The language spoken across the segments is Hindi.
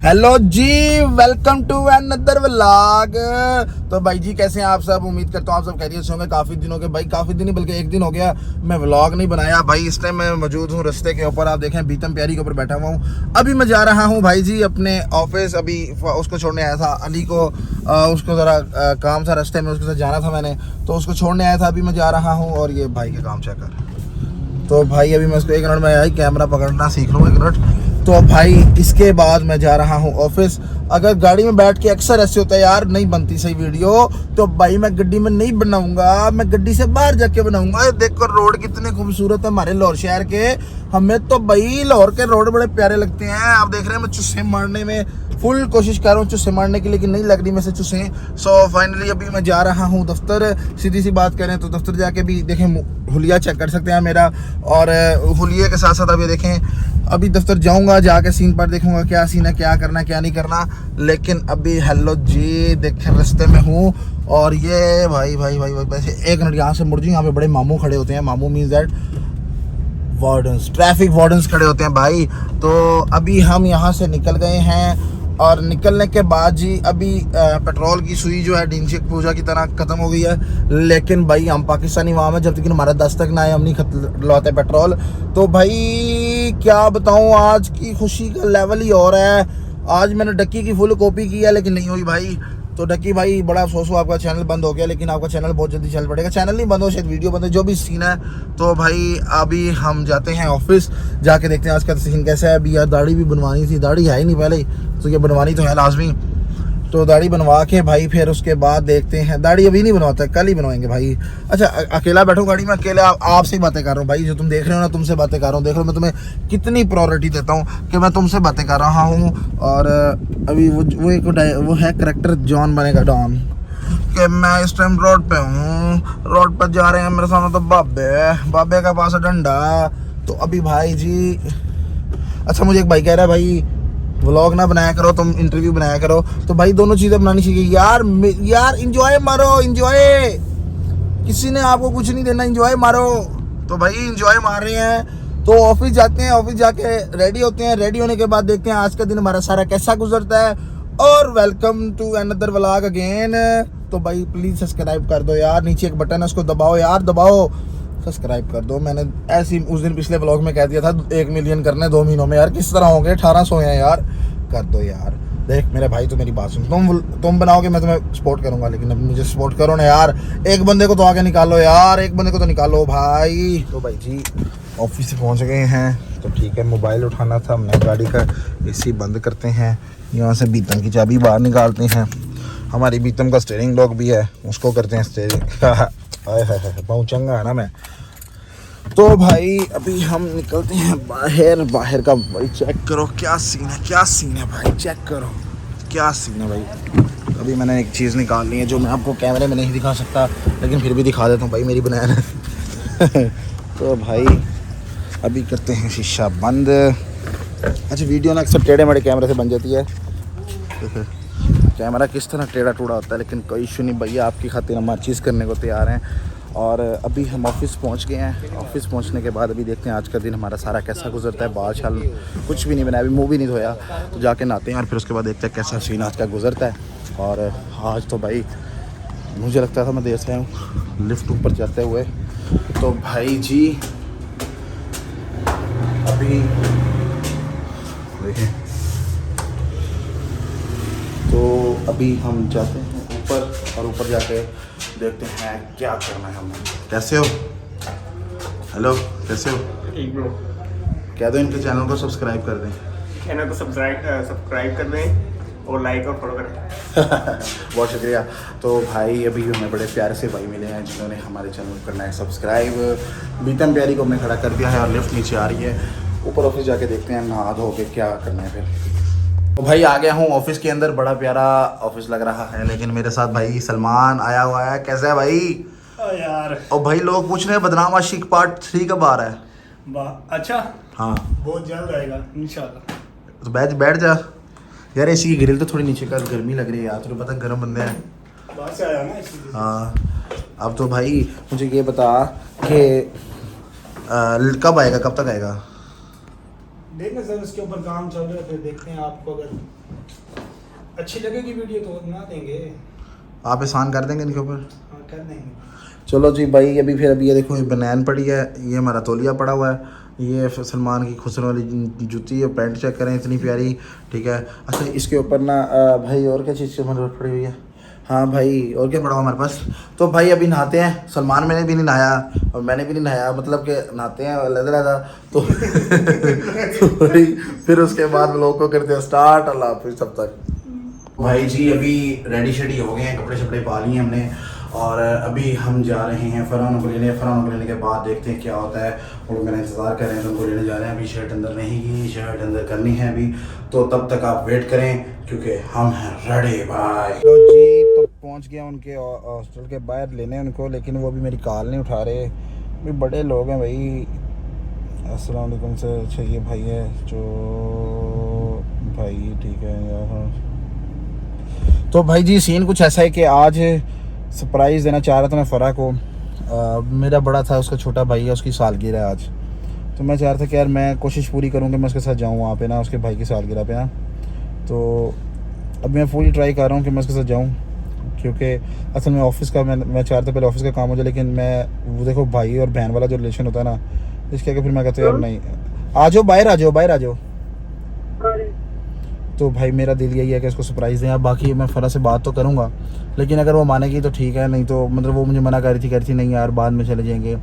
Hello ji, welcome to another vlog. तो भाई जी कैसे हैं आप सब? उम्मीद करता हूँ आप सब खैरियत से होंगे। काफ़ी दिनों के भाई काफ़ी दिन ही बल्कि एक दिन हो गया मैं व्लॉग नहीं बनाया भाई। इस टाइम मैं मौजूद हूँ रास्ते के ऊपर, आप देखें बीतम प्यारी के ऊपर बैठा हुआ हूँ। अभी मैं जा रहा हूँ भाई जी अपने ऑफिस। अभी उसको छोड़ने आया था अली को, उसको ज़रा काम था रास्ते में, उसके साथ जाना था मैंने, तो उसको छोड़ने आया था। अभी मैं जा रहा हूँ और ये भाई के काम चेक कर। तो भाई अभी मैं उसको 1 मिनट में आया कैमरा पकड़ना सीख लूँ 1 मिनट। तो भाई इसके बाद मैं जा रहा हूँ ऑफिस। अगर गाड़ी में बैठ के अक्सर ऐसे होता है यार, नहीं बनती सही वीडियो, तो भाई मैं गड्डी में नहीं बनाऊंगा, मैं गड्डी से बाहर जाके बनाऊंगा। देखो रोड कितने खूबसूरत है हमारे लाहौर शहर के। हमें तो भाई लाहौर के रोड बड़े प्यारे लगते हैं। आप देख रहे हैं मैं चुस्से मारने में फुल कोशिश कर रहा हूँ चुस्से मारने की, लेकिन नहीं लग रही में से चुस्से। सो फाइनली अभी मैं जा रहा हूँ दफ्तर। सीधी सी बात करें तो दफ्तर जाके भी देखें हुलिया चेक कर सकते हैं मेरा, और हुलिये के साथ साथ अभी देखें अभी दफ्तर जाऊंगा, जाके सीन पर देखूंगा क्या सीन है, क्या करना क्या नहीं करना। लेकिन अभी हेलो जी देखें रास्ते में हूँ। और ये भाई भाई भाई भाई वैसे 1 मिनट यहाँ से मुड़ जाऊँ, यहाँ पे बड़े मामू खड़े होते हैं। मामू means that wardens, traffic wardens खड़े होते हैं भाई। तो अभी हम यहाँ से निकल गए हैं, और निकलने के बाद जी अभी पेट्रोल की सुई जो है ढींचक पूजा की तरह ख़त्म हो गई है। लेकिन भाई हम पाकिस्तानी वाम है, जब तक हमारा 10 तक ना आए हम नहीं लाते पेट्रोल। तो भाई क्या बताऊँ, आज की खुशी का लेवल ही और है। आज मैंने डक्की की फुल कॉपी की है लेकिन नहीं हुई भाई। तो डक्की भाई बड़ा अफसोस हुआ, आपका चैनल बंद हो गया, लेकिन आपका चैनल बहुत जल्दी चल पड़ेगा। चैनल नहीं बंद हो, शायद वीडियो बंद हो, जो भी सीन है। तो भाई अभी हम जाते हैं ऑफिस, जाके देखते हैं आज का सीन कैसा है। अभी यार दाढ़ी भी बनवानी थी, दाढ़ी है ही नहीं पहले, तो ये बनवानी तो है लाजमी। तो दाढ़ी बनवा के भाई फिर उसके बाद देखते हैं। दाढ़ी अभी नहीं बनवाता, कल ही बनवाएंगे भाई। अच्छा अकेला बैठूं गाड़ी में, अकेले आपसे ही बातें कर रहा हूँ भाई। जो तुम देख रहे हो ना, तुमसे बातें कर रहा हूँ। देख लो मैं तुम्हें कितनी प्रायोरिटी देता हूँ कि मैं तुमसे बातें कर रहा हूँ। और अभी वो है करैक्टर जॉन बनेगा डॉन, कि मैं इस टाइम रोड पे हूँ, रोड पर जा रहे हैं मेरे सामने तो बाबे का पास है डंडा। तो अभी भाई जी अच्छा मुझे एक भाई कह रहा है भाई व्लॉग ना बनाया करो, तुम इंटरव्यू बनाया करो। तो भाई दोनों चीज़ें बनानी चाहिए यार। यार इंजॉय मारो, इंजॉय, किसी ने आपको कुछ नहीं देना, इंजॉय मारो। तो भाई इंजॉय मार रहे हैं। तो ऑफिस जाते हैं, ऑफिस जाके रेडी होते हैं। रेडी होने के बाद देखते हैं आज का दिन हमारा सारा कैसा गुजरता है। और welcome to another vlog again. तो भाई प्लीज़ सब्सक्राइब कर दो यार, नीचे एक बटन है उसको दबाओ यार, दबाओ, सब्सक्राइब कर दो। मैंने ऐसे ही उस दिन पिछले व्लॉग में कह दिया था 1 मिलियन करने 2 महीनों में। यार किस तरह होंगे, 1800 हैं यार, कर दो यार। देख मेरे भाई तो मेरी बात सुन, तुम बनाओगे मैं तुम्हें सपोर्ट करूंगा, लेकिन अब मुझे सपोर्ट करो ना यार। एक बंदे को तो आगे निकालो यार, एक बंदे को तो निकालो भाई। तो भाई जी ऑफिस से पहुंच गए हैं। तो ठीक है, मोबाइल उठाना था हमने, गाड़ी का एसी बंद करते हैं, यहाँ से बीतम की चाबी बाहर निकालते हैं। हमारी बीतम का स्टीयरिंग लॉक भी है, उसको करते हैं स्टीयरिंग। हाय हाय हाय बहुत चंगा है ना मैं। तो भाई अभी हम निकलते हैं बाहर। बाहर का भाई चेक करो क्या सीन है, क्या सीन है भाई, चेक करो क्या सीन है भाई। अभी मैंने एक चीज़ निकालनी है जो मैं आपको कैमरे में नहीं दिखा सकता, लेकिन फिर भी दिखा देता हूँ भाई, मेरी बनाया है। तो भाई अभी करते हैं शीशा बंद। अच्छा वीडियो ना अक्सर टेढ़े मेढ़े कैमरे से बन जाती है। कैमरा किस तरह टेढ़ा टूढ़ा होता है, लेकिन कोई इशू नहीं भैया, आपकी खातिर हम हर चीज़ करने को तैयार हैं। और अभी हम ऑफिस पहुंच गए हैं। ऑफिस पहुंचने के बाद अभी देखते हैं आज का दिन हमारा सारा कैसा गुजरता है। बाल शाल कुछ भी नहीं बनाया, अभी मुँह भी नहीं धोया, तो जाके नहाते हैं और फिर उसके बाद देखते हैं कैसा सीन आज का गुजरता है। और आज तो भाई मुझे लगता था मैं देर से आया हूँ लिफ्ट ऊपर जाते हुए। तो भाई जी अभी देखें, तो अभी हम जाते हैं ऊपर, और ऊपर जाके देखते हैं क्या करना है हमें। कैसे हो? हेलो कैसे हो? ठीक ब्रो। कह दो इनके चैनल को सब्सक्राइब कर दें। चैनल को सब्सक्राइब कर दें और लाइक और फॉलो करें। बहुत शुक्रिया। तो भाई अभी हमें बड़े प्यारे से भाई मिले हैं जिन्होंने हमारे चैनल को करना है सब्सक्राइब। बीतम प्यारी को हमने खड़ा कर दिया है और लिफ्ट नीचे आ रही है। ऊपर ऑफिस जाके देखते हैं नहा धो के क्या करना है फिर। तो भाई आ गया हूँ ऑफिस के अंदर, बड़ा प्यारा ऑफिस लग रहा है, लेकिन मेरे साथ भाई सलमान आया हुआ है। कैसा है भाई? यार और भाई लोग पूछ रहे हैं बदनाम आशिक पार्ट 3 कब आ रहा है? अच्छा हाँ बहुत जल्द आएगा इंशाल्लाह। तो बैठ जा यार। एसी की ग्रिल तो थोड़ी नीचे कर, गर्मी लग रही है यार, तुझे पता गर्म बंदे हैं। बाहर से आया ना इसलिए। हाँ अब तो भाई मुझे ये बता कि कब आएगा, कब तक आएगा? देखना सर, उसके ऊपर काम चल रहा है, फिर देखते हैं आपको अगर अच्छी लगेगी वीडियो तो बना देंगे। आप एहसान कर देंगे इनके ऊपर? हाँ कर देंगे। चलो जी भाई, अभी ये देखो, ये बनैन पड़ी है, ये हमारा तौलिया पड़ा हुआ है, ये सलमान की खुसरो वाली जूती है, पैंट चेक करें इतनी प्यारी, ठीक है। अच्छा इसके ऊपर ना भाई और क्या चीज़ की ज़रूरत पड़ी हुई है? हाँ भाई और क्या पड़ा हुआ हमारे पास? तो भाई अभी नहाते हैं, सलमान मैंने भी नहीं नहाया और मैंने भी नहीं नहाया, मतलब कि नहाते हैं लहदा तो, तो भाई फिर उसके बाद लोग को करते हैं स्टार्ट। अल्लाह हाफिज़ तब तक। भाई जी अभी रेडी शेडी हो गए हैं, कपड़े शपड़े पा लिए हमने और अभी हम जा रहे हैं फरहान को लेने। फरहान को लेने के बाद देखते हैं क्या होता है। वो लोग मेरा इंतज़ार कर रहे हैं तो उनको लेने जा रहे हैं। अभी शर्ट अंदर नहीं की, शर्ट अंदर करनी है अभी, तो तब तक आप वेट करें क्योंकि हम हैं रेडी भाई। तो जी तो पहुंच गया उनके हॉस्टल के बाहर लेने उनको, लेकिन वो अभी मेरी कॉल नहीं उठा रहे। भी बड़े लोग हैं भाई। अस्सलाम वालेकुम से। अच्छा ये भाई है जो भाई, ठीक है यार। तो भाई जी सीन कुछ ऐसा है कि आज सरप्राइज़ देना चाह रहा था मैं फ़रा को। मेरा बड़ा था, उसका छोटा भाई है, उसकी सालगिरह है आज। तो मैं चाह रहा था कि यार मैं कोशिश पूरी करूँ कि मैं उसके साथ जाऊँ वहाँ पे ना, उसके भाई की सालगिरह पे ना। तो अब मैं पूरी ट्राई कर रहा हूँ कि मैं उसके साथ जाऊँ, क्योंकि असल में ऑफ़िस का मैं चाह रहा था पहले ऑफ़िस का काम हो जाए, लेकिन मैं वो देखो भाई और बहन वाला जो रिलेशन होता है ना, इसके आगे फिर मैं कहता हूँ यार नहीं, आ जाओ बाहर आ जाओ, बाहर आ जाओ। तो भाई मेरा दिल यही है कि इसको सरप्राइज़ दें। अब बाकी मैं फ़रा से बात तो करूँगा, लेकिन अगर वो मानेगी तो ठीक है, नहीं तो मतलब वो मुझे मना कर रही थी नहीं यार बाद में चले जाएंगे।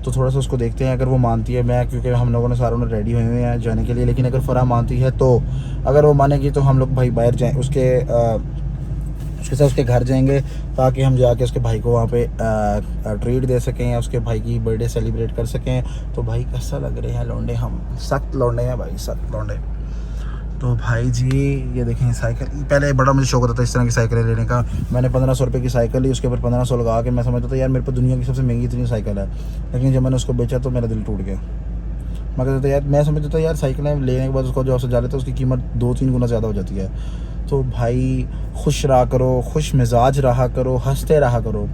तो थोड़ा सा उसको देखते हैं, अगर वो मानती है मैं, क्योंकि हम लोगों ने सारों ने रेडी हुए हैं जाने के लिए, लेकिन अगर फ़रा मानती है तो अगर वो मानेगी तो हम लोग भाई बाहर जाएँ, उसके साथ उसके घर जाएंगे, ताकि हम जाके उसके भाई को वहाँ पे ट्रीट दे सकें या उसके भाई की बर्थडे सेलिब्रेट कर सकें। तो भाई कैसा लग रहे हैं लौंडे, हम सख्त लौंडे हैं भाई, सख्त लौंडे। तो भाई जी ये देखें साइकिल, पहले बड़ा मुझे शौक होता था इस तरह की साइकिलें लेने का। मैंने 1500 रुपये की साइकिल ली, उसके ऊपर 1500 लगा के मैं समझता था यार मेरे पास दुनिया की सबसे महंगी इतनी साइकिल है। लेकिन जब मैंने उसको बेचा तो मेरा दिल टूट गया। मैं कहता था यार, मैं समझता था यार साइकिलें लेने के बाद उसको जो आपसे जा लेते उसकी कीमत 2-3 गुना ज़्यादा हो जाती है। तो भाई खुश रहा करो, खुश मिजाज रहा करो, हंसते रहा करो।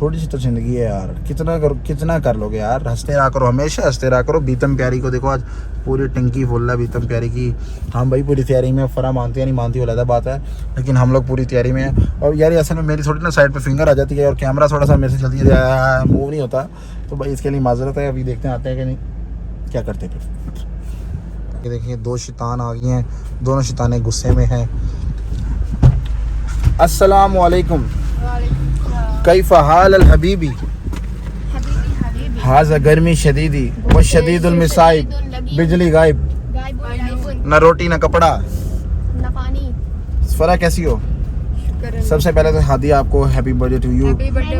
थोड़ी सी तो ज़िंदगी है यार, कितना कर लोगे यार, हंसते रहा करो, हमेशा हंसते रहा करो। बीतम प्यारी को देखो आज पूरी टंकी फुल है बीतम प्यारी की। हम भाई पूरी तैयारी में, फ़रा मानती है नहीं मानती वो अलग बात है, लेकिन हम लोग पूरी तैयारी में हैं। और यार असल में मेरी थोड़ी ना साइड पे फिंगर आ जाती है और कैमरा थोड़ा सा मेरे से जल्दी मूव नहीं होता, तो भाई इसके लिए माजरत है। अभी देखते हैं आते हैं कि नहीं, क्या करते फिर। ये देखिए 2 शैतान आ गए हैं, दोनों शैतानें गुस्से में हैं। अस्सलाम वालेकुम, कैफ़ हाल अल हबीबी, हाज़ा गर्मी शदीदी व शदीदुल मिसाइब, बिजली गायब, ना रोटी ना कपड़ा ना पानी। फ़रा कैसी हो? सबसे पहले तो हादी आपको हैप्पी बर्थडे टू यू।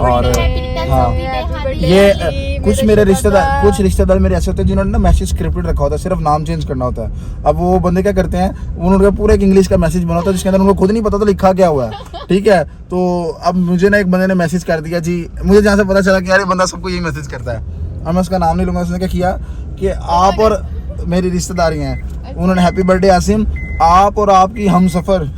और हाँ, ये कुछ मेरे रिश्तेदार मेरे ऐसे होते हैं जिन्होंने ना मैसेज स्क्रिप्टेड रखा होता है, सिर्फ नाम चेंज करना होता है। अब वो बंदे क्या करते हैं, उन्होंने पूरा एक इंग्लिश का मैसेज बना होता है जिसके अंदर उनको खुद नहीं पता था लिखा क्या हुआ है, ठीक है। तो अब मुझे ना एक बंदे ने मैसेज कर दिया जी, मुझे जहाँ से पता चला कि यार ये बंदा सबको यही मैसेज करता है। अब मैं उसका नाम नहीं लूँगा। उसने क्या किया कि आप और मेरी रिश्तेदारी हैं, उन्होंने हैप्पी बर्थडे आसिम, आप और आपकी हम सफ़र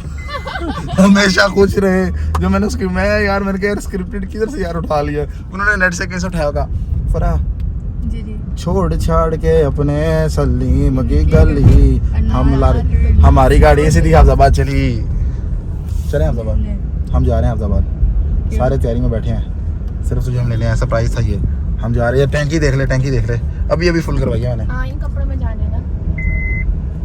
हमेशा खुश रहे। जो मैंने उसकी मैंने कहा यार स्क्रिप्टेड किधर से यार उठा लिया, उन्होंने नेट से कैसे उठाया होगा। फ़रा जी छोड़ छाड़ के अपने सलीम की गली, हमारी गाड़ी सीधी हैदराबाद चली। चले हैदराबाद, हम जा रहे हैं हैदराबाद, सारे तैयारी में बैठे हैं, सिर्फ तुझे हम लेने आए, सरप्राइज था ये। हम जा रहे हैं, टैंकी देख ले, अभी फुल करवाई है मैंने। हाँ इन कपड़ों में जाने ना,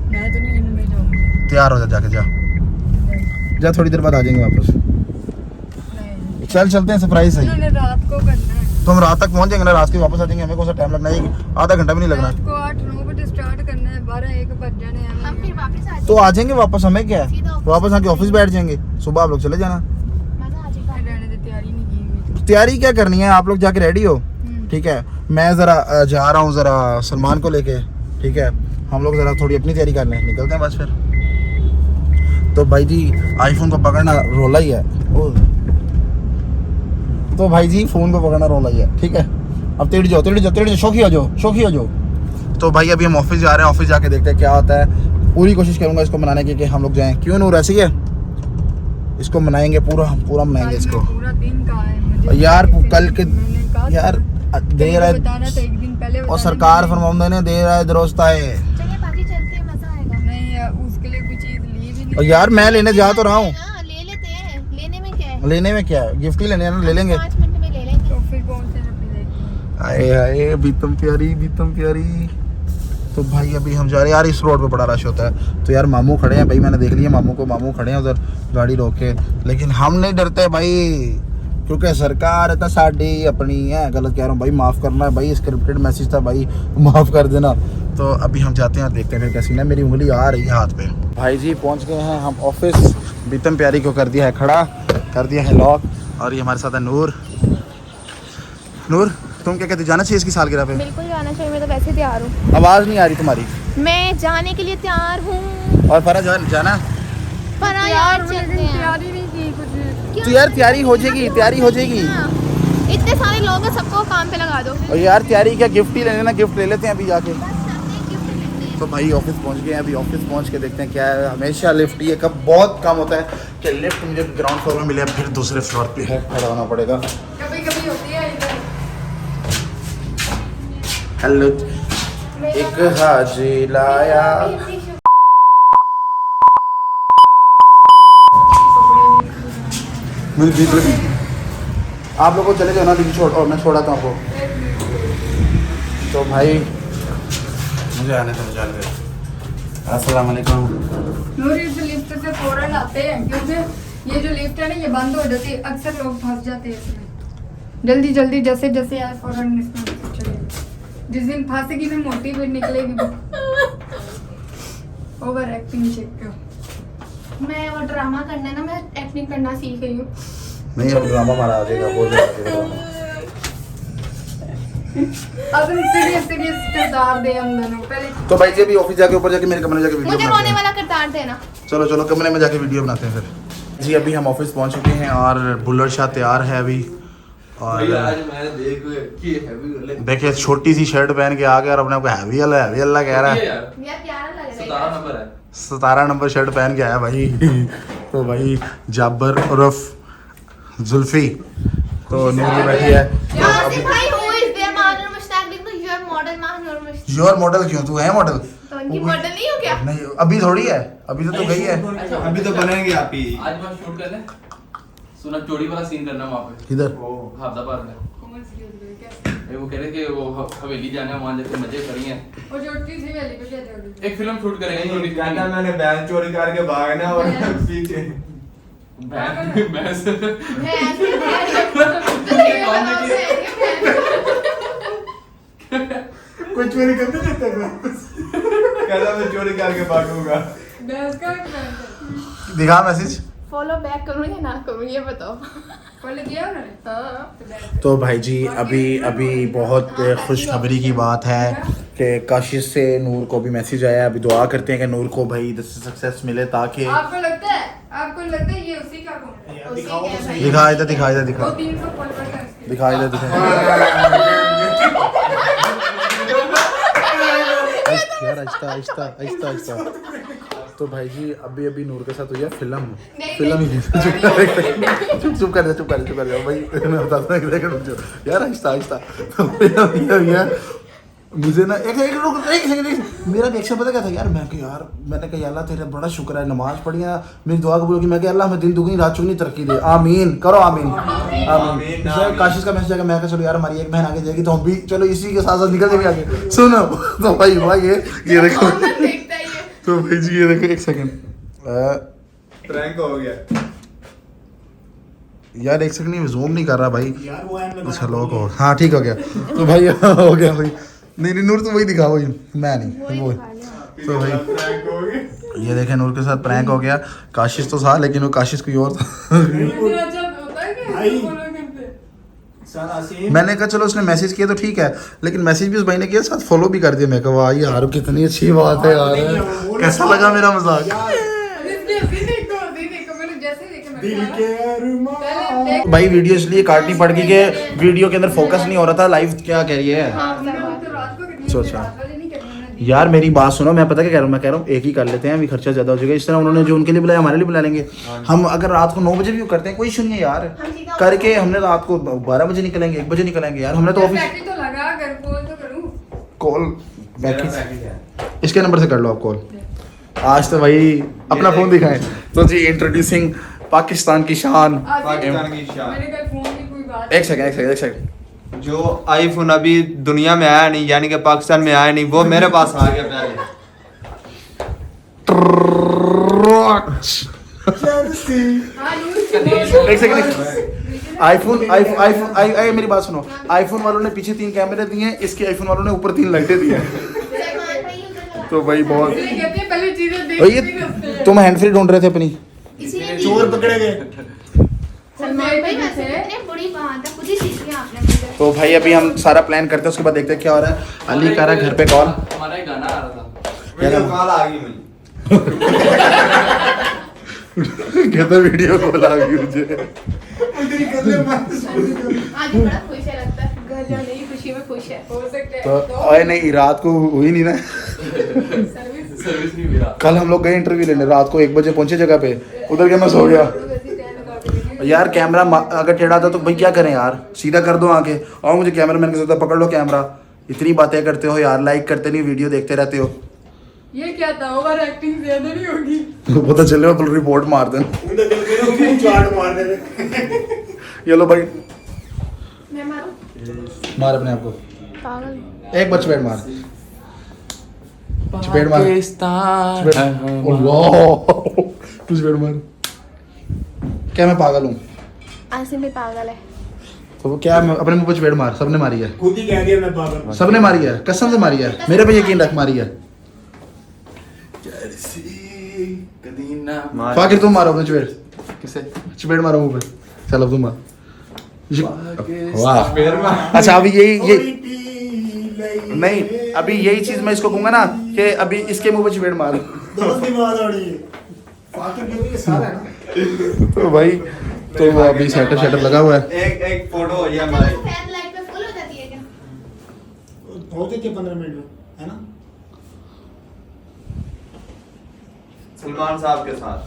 मैं तो नहीं इनमें जाऊंगी। तैयार हो जा, जाके जा, थोड़ी देर बाद आ जाएंगे वापस। चलते हैं, सरप्राइज है। उन्होंने रात को करना है, तो हम रात तक पहुंच जाएंगे ना, रात के वापस आ जाएंगे। हमें कौन सा टाइम लगना है, आधा घंटा भी नहीं लगना। रात को 8-9 बजे स्टार्ट करना है, 12-1 बज जाने हैं, हम फिर वापस आ तो आ जाएंगे वापस, हमें क्या है, वापस आके ऑफिस बैठ जाएंगे, सुबह आप लोग चले जाना। रहने दे, तैयारी नहीं की हुई। तैयारी क्या करनी है, आप लोग जाके रेडी हो, ठीक है। मैं ज़रा जा रहा हूँ ज़रा सलमान को लेके, ठीक है। हम लोग ज़रा थोड़ी अपनी तैयारी कर लें, निकलते हैं बस फिर। तो भाई जी आईफोन को पकड़ना रोला ही है, तो भाई जी फ़ोन को पकड़ना रोला ही है, ठीक है। अब तेड़ जाओ, शौकी हो जाओ। तो भाई अभी हम ऑफिस जा रहे हैं, ऑफिस जाके देखते हैं क्या होता है। पूरी कोशिश करूँगा इसको मनाने की कि हम लोग जाएँ। क्यों नूर ऐसी है, इसको मनाएंगे, पूरा मनाएंगे इसको। पूरा दिन का है मुझे यार कल के यार देर है, बताना था एक दिन पहले, और सरकार फरमाउंदा ने देर है दुरुस्त है। चलिए बाकी चलते हैं, मजा आएगा। नहीं उसके लिए कोई चीज ली भी लेंगे। और यार मैं लेने जा तो रहा हूँ, ले लेते हैं, लेने में क्या है, लेने में क्या है, गिफ्ट ही लेने हैं ना, ले लेंगे। 5 मिनट में ले लेंगे। तो फिर कौन से रखने देंगे? आए आए बीतम प्यारी, बीतम प्यारी। तो भाई अभी हम जा रहे हैं यार, इस रोड पे बड़ा रश होता है। तो यार मामू खड़े हैं भाई, मैंने देख लिया मामू को, मामू खड़े हैं उधर गाड़ी रोक के, लेकिन हम नहीं डरते भाई, क्योंकि सरकार तो साड़ी अपनी है। गलत कह रहा हूँ भाई, माफ़ करना है भाई, स्क्रिप्टेड मैसेज था भाई, माफ़ कर देना। तो अभी हम जाते हैं, देखते हैं फिर कैसी ना, मेरी उंगली आ रही है हाथ पे। भाई जी पहुँच गए हैं हम ऑफिस, बीतम प्यारी को कर दिया है खड़ा, कर दिया है लॉक, और ये हमारे साथ है नूर। नूर तुम क्या कहती, जाना चाहिए इसकी सालगिरह पे? बिल्कुल जाना चाहिए, मैं तो वैसे तैयार हूँ। आवाज़ नहीं आ रही तुम्हारी। मैं जाने के लिए तैयार हूँ। और फरा जाना? पर यार चलते हैं। तैयारी नहीं की कुछ। तो यार तैयारी हो जाएगी, तैयारी हो जाएगी। हाँ, इतने सारे लोग हैं, सबको काम पे लगा दो। और यार तैयारी क्या, गिफ्ट ही लेने ना, गिफ्ट ले लेते हैं अभी जाके। तो भाई ऑफिस पहुंच गए हैं, अभी ऑफिस पहुंच के देखते हैं क्या है। हमेशा लिफ्ट ये कब बहुत कम होता है कि लिफ्ट मुझे ग्राउंड फ्लोर में मिले, फिर दूसरे फ्लोर पे है खड़ा होना पड़ेगा। कभी कभी होती है इधर। हेलो एक हाजी लाया। मुझे भीख लगी, आप लोगों को चले जाओ ना, दिन छोड़, और मैं छोड़ाता हूँ आपको। तो भाई मुझे आने दो। अस्सलाम वालेकुम। नूर इस लिफ्ट से फौरन आते हैं, क्योंकि ये जो लिफ्ट है ना ये बंद हो जाती है, अक्सर लोग फंस जाते हैं इसमें। जल्दी जल्दी जैसे जैसे आए फौरन इसमें चले। जिस दिन फंसेगी ना मोटी फिर निकलेगी। ओवर एक्टिंग चेक करो। मैं वो ड्रामा करना है ना, मैं एक्टिंग करना सीख गई हूँ। नहीं अब ड्रामा मारा आ जाएगा, हो जाएगा। अब हम सीरियस किरदार दे हम दोनों पहले। तो भाई जी अभी ऑफिस जाके ऊपर जाके मेरे कमरे में जाके वीडियो मुझे बनाते रोने हैं। वाला किरदार देना। चलो चलो कमरे में जाके वीडियो बनाते हैं फिर। जी अभी हम ऑफिस पहुंच चुके हैं और बुल्लर शाह तैयार है अभी। और आज मैंने देखिए छोटी सी शर्ट पहन के आ गया और अपने आप को हैवी अल्लाह कह रहा है। यार प्यारा लग रहा है। 17 नंबर है। 17 नंबर शर्ट पहन के आया भाई। तो भाई जाबर उर्फ जुल्फी तो नूर भी बैठी है। यासिन भाई who is there Manoor Mushtaq लिख दो, your model Manoor Mushtaq. Your model क्यों, तू है मॉडल? तो उनकी मॉडल नहीं हो क्या? नहीं अभी थोड़ी है, अभी तो तू गई है। अभी तो बनेंगे आप ही। आज बार शूट कर ले, सुना चोरी वाला सीन करना वहाँ पे। इधर हाफजा पार्क में। वो कह रहे कि वो हवेली जाना है, वहाँ जाके मजे करेंगे। और छोटी सी वाली को क्या जोड़ी? एक फिल्म शूट करेंगे। कहना मैंने बैग चोरी करके भागना और पीछे भैंस मैं ऐसे कोई चोरी करते रहता है। कहना मैं चोरी करके भागूंगा। भैंस का पैंट। दिखा मैसेज। फॉलो बैक करूं या ना करूं ये बताओ। फॉलो किया उन्होंने? हाँ। तो भाई जी अभी बहुत खुशखबरी की बात है कि काशिश से नूर को भी मैसेज आया है। अभी दुआ करते हैं कि नूर को भाई सक्सेस मिले ताकि आपको लगता है ये उसी का कौन है? उसी के भाई। दिखा इधर दिखा इधर दिखा वो 300 फॉलोअर्स हैं उसके। दिखा इधर दिखा यार आहिस्ता आहिस्ता आहिस्ता आहिस्ता। तो भाई जी अभी नूर के साथ हुई है फिल्म ही चुप कर जाओ भाई। मैं बताता हूँ, एक सेकंड रुक जाओ यार, आहिस्ता आहिस्ता। तो फिल्म हुई है। मुझे ना एक सेकंड मेरा रिएक्शन पता क्या था यार, मैंने कहा अल्लाह तेरा बड़ा शुक्र है, नमाज पढ़ी है, मेरी दुआ कबूल होगी। मैं कहा अल्लाह हमें दिन दुगनी रात चुगनी तरक्की दे, आमीन करो आमीन आमीन। काशिश का मैसेज आया, मैं कहा चलो यार हमारी एक बहन आगे जाएगी तो हम भी चलो इसी के साथ साथ निकल जाएंगे आगे। सुनो तो भाई हुआ ये देखो। देखता ही है। तो भाई जी ये देखो एक सेकंड प्रैंक हो गया यार, एक सेकंड नहीं जूम नहीं कर रहा भाई। अच्छा लोग हो, हाँ ठीक हो गया। तो भाई हो गया भाई। नहीं नूर तो वही दिखा, वही मैं नहीं वो। तो भाई प्रैंक हो गया। ये देखें नूर के साथ प्रैंक हो गया। काशिश तो था लेकिन वो काशिश कोई और था। मुझे अच्छा होता है कि फॉलो करते। मैंने कहा चलो उसने मैसेज किया तो ठीक है, लेकिन मैसेज भी उस भाई ने किया, साथ फॉलो भी कर दिया। मैं कहा वाह यार कितनी अच्छी बात है यार। कैसा लगा मेरा मजाक? देखो मैंने जैसे देखा मैं भाई वीडियो इसलिए काटनी पड़ गई कि वीडियो के अंदर फोकस नहीं हो रहा था। लाइव क्या कह रही है? सोचा यार मेरी बात सुनो, मैं पता क्या कह रहा हूँ, मैं कह रहा हूँ एक ही कर लेते हैं, अभी खर्चा ज्यादा हो जाएगा। इस तरह उन्होंने जो उनके लिए बुलाया हमारे लिए बुला लेंगे। हम अगर रात को 9 बजे भी करते हैं कोई इशू नहीं है यार, करके हमने रात को 12 बजे निकलेंगे, 1 बजे निकलेंगे यार। हमने तो ऑफिस तो लगा कर कॉल तो करूं। कॉल बैक इसके नंबर से कर लो आप कॉल। आज तो भाई अपना फोन दिखाएं। तो जी इंट्रोड्यूसिंग पाकिस्तान की शान। पाकिस्तान की शान। मैंने कल फोन की कोई बात एक सेकंड जो आईफोन अभी दुनिया में आया नहीं, यानी कि पाकिस्तान में आया नहीं, वो मेरे पास आ गया पहले। एक सेकंड आईफोन मेरी बात सुनो, आईफोन वालों ने पीछे 3 कैमरे दिए हैं, इसके आईफोन वालों ने ऊपर 3 लाइटें दी हैं। तो भाई बहुत इसलिए कहते हैं पहले चीजें देख भाई के रखते हैं। तुम हैंड फ्री ढूंढ रहे थे अपनी, इसीलिए चोर पकड़े गए। सलमान भाई वैसे इतने बुरी बात है, खुद ही सीख लिया आपने मुझे। तो भाई अभी हम सारा प्लान करते हैं, उसके बाद देखते हैं क्या हो रहा है। अली कह रहा है घर पे कॉल, हमारा एक गाना आ रहा था। वीडियो कॉल आ गई मुझे। कहता वीडियो कॉल आ गई मुझे। आज भी बड़ा खुश है, लगता है घर जाने की खुशी में खुश है। हो सकते तो हैं अरे नहीं, रात को हुई नहीं ना। सर्विस नहीं मिला। कल हम लोग गए इंटरव्यू लेने, रात को 1 बजे पहुंचे जगह पे, उधर के मैं सो गया। यार कैमरा अगर टेढ़ा था तो भाई क्या करें यार, सीधा कर दो आके। और मुझे कैमरामैन के साथ पकड़ लो कैमरा, इतनी बातें करते हो यार, लाइक करते नहीं, वीडियो देखते रहते हो। ये क्या था, ओवर एक्टिंग ज्यादा नहीं होगी? पता चले वो रिपोर्ट मार दें। चाट मार दे। ये लो भाई, मैं मारूं? मार अपने आप को। पागल। एक बार चपेट मार, चपेट मार, पाकिस्तान चपेट। वाह, तू चपेट मार। क्या मैं पागल हूँ? आसिम भी पागल है। तो वो क्या, मैं अपने मुंह पे चपेट मार, सबने मारी है, खुद ही कह दिया मैं पागल हूँ। सबने मारी है, कसम से मारी है, मेरे पे यकीन रख, मारी है। मार। फाकिर तुम मारो अपने चपेट, किसे? चपेट मारो मुंह पे, चलो अब तुम मार। वाह, पैर में। अच्छा अभी ये नहीं, अभी यही चीज मैं इसको कहूंगा ना कि अभी इसके मुंह पे चपेट मार। दोस्त की बात हो रही है। फाकिर क्योंकि ये सारा है ना। तो भाई तो वो अभी सेटअप लगा हुआ है। एक फोटो हो गया हमारी। फैन लाइट पे फुल हो जाती है क्या? हो जाती है 15 मिनट में, है ना? सलमान साहब के साथ।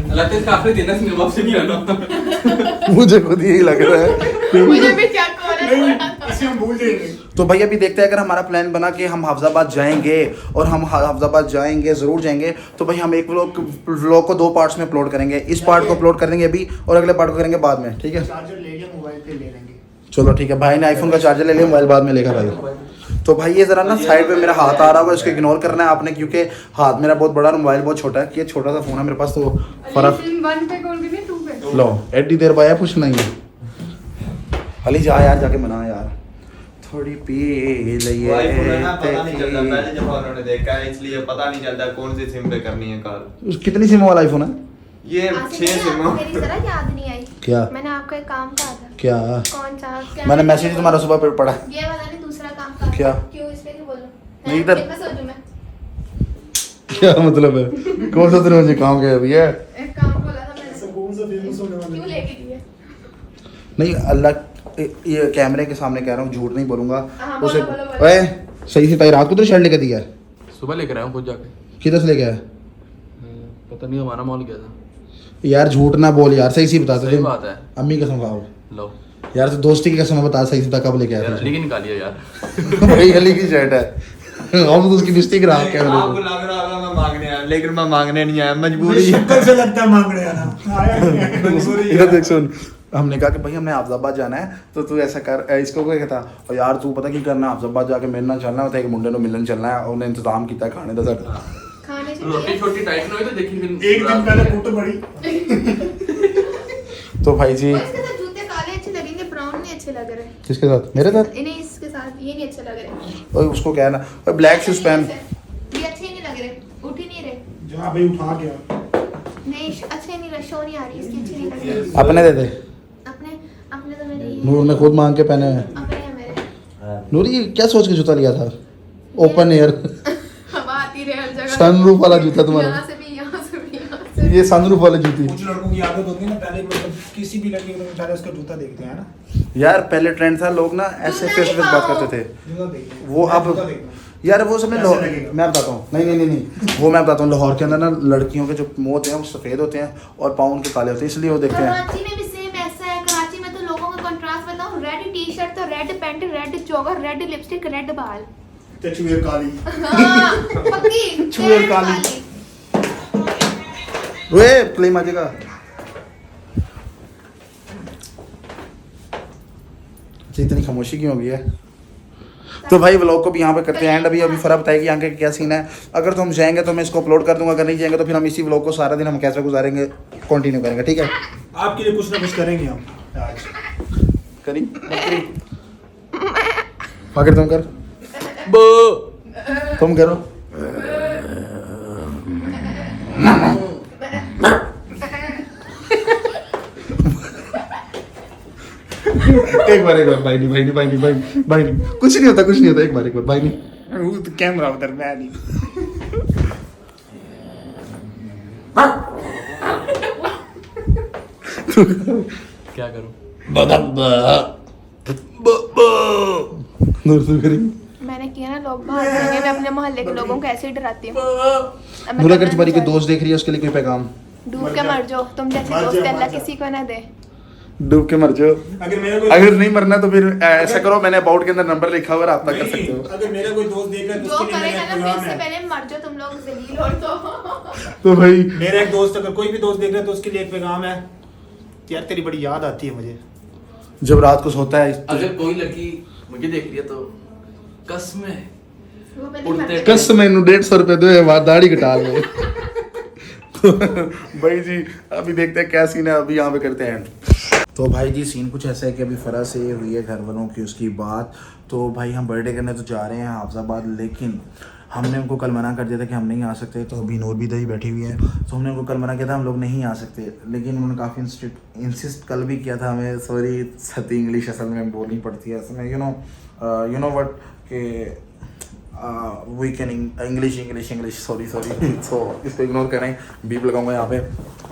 लगता है इसका आखिरी दिन है, सिनेमा से नहीं आना। मुझे खुद यही लग रहा है। मुझे भी चेक हो रहा है। इसे हम भूल जाएंगे। तो भाई अभी देखते हैं, अगर हमारा प्लान बना कि हम हाफजाबाद जाएंगे, और हम हाफजाबाद जाएंगे, ज़रूर जाएंगे, तो भाई हम एक व्लॉग को 2 पार्ट्स में अपलोड करेंगे। इस पार्ट को अपलोड करेंगे अभी, और अगले पार्ट को करेंगे बाद में, ठीक है? चार्जर ले लिया, मोबाइल पे ले लेंगे। चलो ठीक है, भाई ने आईफोन का चार्जर ले लिया, मोबाइल बाद में लेगा भाई। तो भाई ये ज़रा ना साइड पे मेरा हाथ आ रहा होगा, इसको इग्नोर करना है आपने, क्योंकि हाथ मेरा बहुत बड़ा, मोबाइल बहुत छोटा है। ये छोटा सा फ़ोन है मेरे पास, तो फर्क। 1 पे कौन भी 2 पे? लो एड्डी देर पाया कुछ नहीं है। अली जा यार, जाके बना यार, थोड़ी पी लिए। आईफोन है ना, पता नहीं चलता, पहले जब उन्होंने देखा है इसलिए पता नहीं चलता कौन सी सिम पे करनी है कॉल। कितनी सिम वाला आईफोन है? ये आसिम 6 जी, सिम। आपको मेरी जरा याद नहीं आई। क्या? मैंने आपको एक काम कहा था। क्या? कौन सा? क्या मैंने मैसेज तुम्हारा सुबह पे पढ़ा। ये वाला नहीं, दूसरा काम कहा। क्या? क्यों इस पे क्यों बोलूं? नहीं, इधर। मैं सोचूं मैं। क्या मतलब है? कौन सा तूने मुझे काम किया भैया? एक काम बोला था मैंने। कौन सा फेमस होने वाला क्यों है? लेके दिए? नहीं अल्लाह, ये कैमरे के सामने कह रहा हूँ, झूठ नहीं बोलूंगा। हाँ, उसे बोलो, बोलो, बोलो। ओए सही से ताई, रात को तो शर्ट लेके दिया है, सुबह लेकर आया हूँ खुद जाके। किधर से लेके आया? पता नहीं, हमारा मॉल गया था। यार झूठ ना बोल यार, सही से बता। सही बात है। अम्मी कसम खाओ लो यार, तो दोस्ती की कसम बता, सही से बता कब लेके आया यार, था? अली की निकालिए यार। भाई अली की शर्ट है, हम तो उसकी लिपस्टिक रहा आपको कैमरे लग रहा होगा मैं मांगने आया, लेकिन मैं मांगने नहीं आया, मुझे मजबूरी है। शक्ल से लगता है मांग रहे हैं ना। आया नहीं है। मजबूरी इधर है। देख सुन, हमने कहा कि भाई हमें हाफजाबाद जाना है, तो तू ऐसा कर, इसको क्या कहता, और यार तू पता की करना, हाफजाबाद जाके मिलना चलना है, एक मुंडे को मिलन चलना है, उन्हें इंतजाम किया खाने का सर। खाने से रोटी पहले- छोटी टाइट नहीं हुई तो देखी एक दिन पहले फोटो बड़ी। तो भाई जी और इसके साथ जूते काले अच्छे लगेंगे, ब्राउन नहीं अच्छे लग रहे। किसके साथ? मेरे साथ? इन्हें इसके साथ ये नहीं अच्छे लग रहे। ओए उसको कहना, ओए ब्लैक शूज पहन। ये अच्छे नहीं लग रहे, उठ ही नहीं रहे। जहाँ भाई उठा गया। नहीं अच्छे नहीं रहे, शो नहीं आ रही इसकी, अच्छी नहीं लग रही। अपने दे दे। अपने अपने तो मेरे ये- नूर ने खुद मांग के पहने हैं। अपने हैं मेरे। नूर ये क्या सोच के जूता लिया था? ओपन एयर हवा आती रहे हर जगह। सनरूफ वाला जूता तुम्हारा। यहाँ से भी, यहाँ से भी, यहाँ से भी। ये सनरूफ वाली जूती। कुछ लड़कों की आदत होती है ना, पहले मतलब किसी भी लड़की को तो पहले उसका जूता देखते हैं ना। यार पहले ट्रेंड था, लोग ना ऐसे फेस टू फेस बात करते थे। जूता देखते हैं। वो अब जूता देखते हैं। यार वो समय कैसे लगेगा? मैं बताता हूँ, नहीं वो मैं बताता हूँ, लाहौर के अंदर ना लड़कियों के जो मुंह होते हैं वो सफ़ेद होते हैं और पाँव उनके काले होते हैं, इसलिए वो देखते हैं। कराची में भी सेम ऐसा है। कराची में तो लोगों का कंट्रास्ट बताऊं, रेड टी शर्ट तो red pant, red jogger, red lipstick, red बाल। चचुए काली। हाँ, पक्की चुड़ैल रेड काली। काली। ओए क्लेम आ जाएगा। अच्छा इतनी खामोशी क्यों हो गई है? तो भाई व्लॉग को भी यहाँ पे करते हैं एंड। अभी फरा बताएगी यहाँ के क्या सीन है। अगर तो हम जाएंगे तो मैं इसको अपलोड कर दूंगा, अगर नहीं जाएंगे तो फिर हम इसी व्लॉग को सारा दिन हम कैसे गुजारेंगे कंटिन्यू करेंगे, ठीक है? आपके लिए कुछ ना कुछ करेंगे हम आज। करी फाकिर तुम कर, तुम करो। एक बार भाई नहीं कुछ नहीं होता एक बार भाई नहीं। तो कैमरा उधर मैं नहीं। क्या करूं? मैंने किया ना, लोग बाहर जाएंगे, मैं अपने मोहल्ले के लोगों को ऐसे ही डराती हूँ। बोला कर तुम्हारी कोई दोस्त देख रही है उसके लिए कोई पैगाम? डूब के मर जाओ, तुम जैसे दोस्त अल्लाह किसी को ना दे। डूब के मर जाओ। अगर नहीं मरना तो फिर ऐसा करो, मैंने अबाउट के अंदर नंबर लिखा हुआ है, राब्ता कर सकते हो। अगर मेरा कोई दोस्त देख रहा है तो जो उसके लिए करेगा मेरा ना, पैगाम फिर से है। पहले मर जाओ तुम लोग जलील और तो। तो भाई मेरा एक दोस्त, अगर कोई भी दोस्त देख रहा है तो उसके लिए एक पैगाम है कि यार तेरी बड़ी याद आती है मुझे जब रात को सोता है। अगर कोई लड़की मुझे देख रही है तो कसम है वो पहले उड़ते मर कस मैनू 150 रुपए दो, दाढ़ी कटा लो। भाई जी अभी देखते हैं क्या सीन है, अभी यहाँ पे करते हैं। तो भाई जी सीन कुछ ऐसा है कि अभी फरा से हुई है घर वालों की उसकी बात। तो भाई हम बर्थडे करने तो जा रहे हैं हाफिजाबाद, लेकिन हमने उनको कल मना कर दिया था कि हम नहीं आ सकते। तो अभी नूर भी दही बैठी हुई है, तो हमने उनको कल मना किया था हम लोग नहीं आ सकते, लेकिन उन्होंने काफ़ी इंसिस्ट कल भी किया था हमें। सॉरी सती इंग्लिश असल में बोलनी पड़ती है, असल में यू नो वट के we can English sorry so इसको इग्नोर करें, बीप लगाऊंगा यहाँ पे।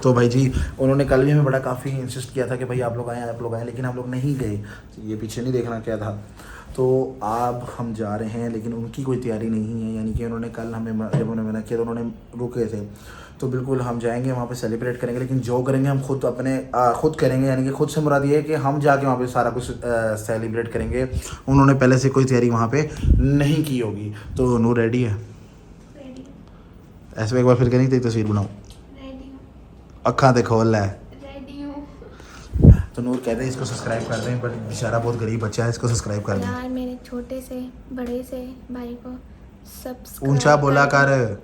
तो भाई जी उन्होंने कल भी हमें बड़ा काफ़ी इंसिस्ट किया था कि भाई आप लोग आए, लेकिन हम लोग नहीं गए। ये पीछे नहीं देखना क्या था। तो अब हम जा रहे हैं, लेकिन उनकी कोई तैयारी नहीं है, यानी कि उन्होंने कल हमें जब उन्होंने मना किया तो उन्होंने रुके थे। तो बिल्कुल हम जाएंगे वहाँ पे सेलिब्रेट करेंगे, लेकिन जो करेंगे हम खुद खुद करेंगे, यानी कि खुद से मुराद ये है कि हम जाके वहाँ पे सारा कुछ सेलिब्रेट करेंगे। उन्होंने पहले से कोई तैयारी वहाँ पे नहीं की होगी। तो नूर रेडी है? रेडी ऐसे एक बार फिर करेंगे, तेरी तस्वीर बनाओ, रेडी अखा ते खोल है। रेडी हूँ तो नूर कहते हैं इसको सब्सक्राइब कर दें, पर बेचारा बहुत गरीब बच्चा है, इसको सब्सक्राइब कर दें। यार। मेरे छोटे से बड़े से भाई को सब्सक्राइब ऊंचा बोला कर।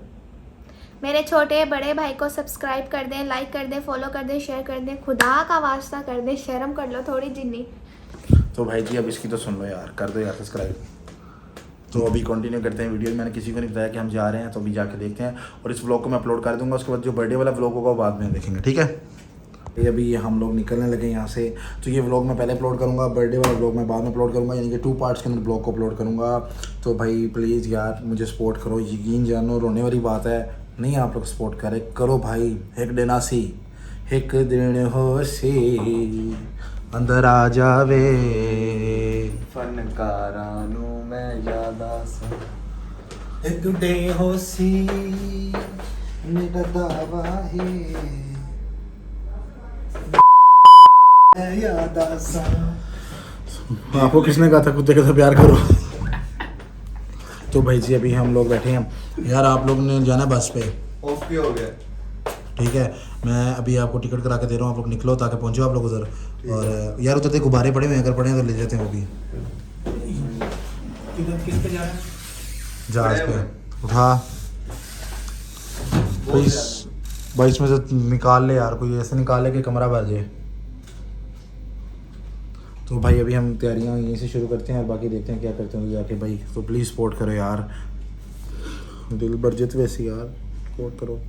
मेरे छोटे बड़े भाई को सब्सक्राइब कर दें, लाइक कर दें, फॉलो कर दें, शेयर कर दें, खुदा का वास्ता कर दें, शर्म कर लो थोड़ी जिन्नी। तो भाई जी अब इसकी तो सुन लो यार, कर दो यार सब्सक्राइब। तो अभी कंटिन्यू करते हैं वीडियो। मैंने किसी को नहीं बताया कि हम जा रहे हैं, तो अभी जाके देखते हैं। और इस व्लॉग को मैं अपलोड कर दूंगा, उसके बाद जो बर्थडे वाला व्लॉग होगा वो बाद में देखेंगे, ठीक है? ये अभी हम लोग निकलने लगे यहाँ से। तो ये व्लॉग मैं पहले अपलोड करूँगा, बर्थडे वाला व्लॉग मैं बाद में अपलोड करूँगा, यानी कि 2 पार्ट्स के अंदर ब्लॉग को अपलोड करूँगा। तो भाई प्लीज़ यार मुझे सपोर्ट करो, यकीन जानो रोने वाली बात है, नहीं आप लोग सपोर्ट करो भाई। एक दिन आसी एक दिन हो सी अंदर आ जावे फनकारां नूं मैं याद आसा एक डे हो सी मेरा दावा है याद आसा। आपको किसने कहा था कुत्ते के साथ प्यार करो? तो भाई जी अभी हम लोग बैठे हैं यार, आप लोग ने जाना बस पे, ऑफ भी हो गया। ठीक है? मैं अभी आपको टिकट करा के दे रहा हूँ, आप लोग निकलो ताकि पहुँचो आप लोग उधर। और यार उधर तक गुब्बारे पड़े हुए हैं, अगर पड़े हैं तो ले जाते हैं वो भी। किस पे जा रहा है? जहाज पे उठा भाई, इसमें से निकाल ले यार, कोई ऐसे निकाल ले कि कमरा भर जाए। तो भाई अभी हम तैयारियां यहीं से शुरू करते हैं और बाकी देखते हैं क्या करते हैं जाके भाई। तो प्लीज़ सपोर्ट करो यार, दिल बरजत वैसे यार, सपोर्ट करो।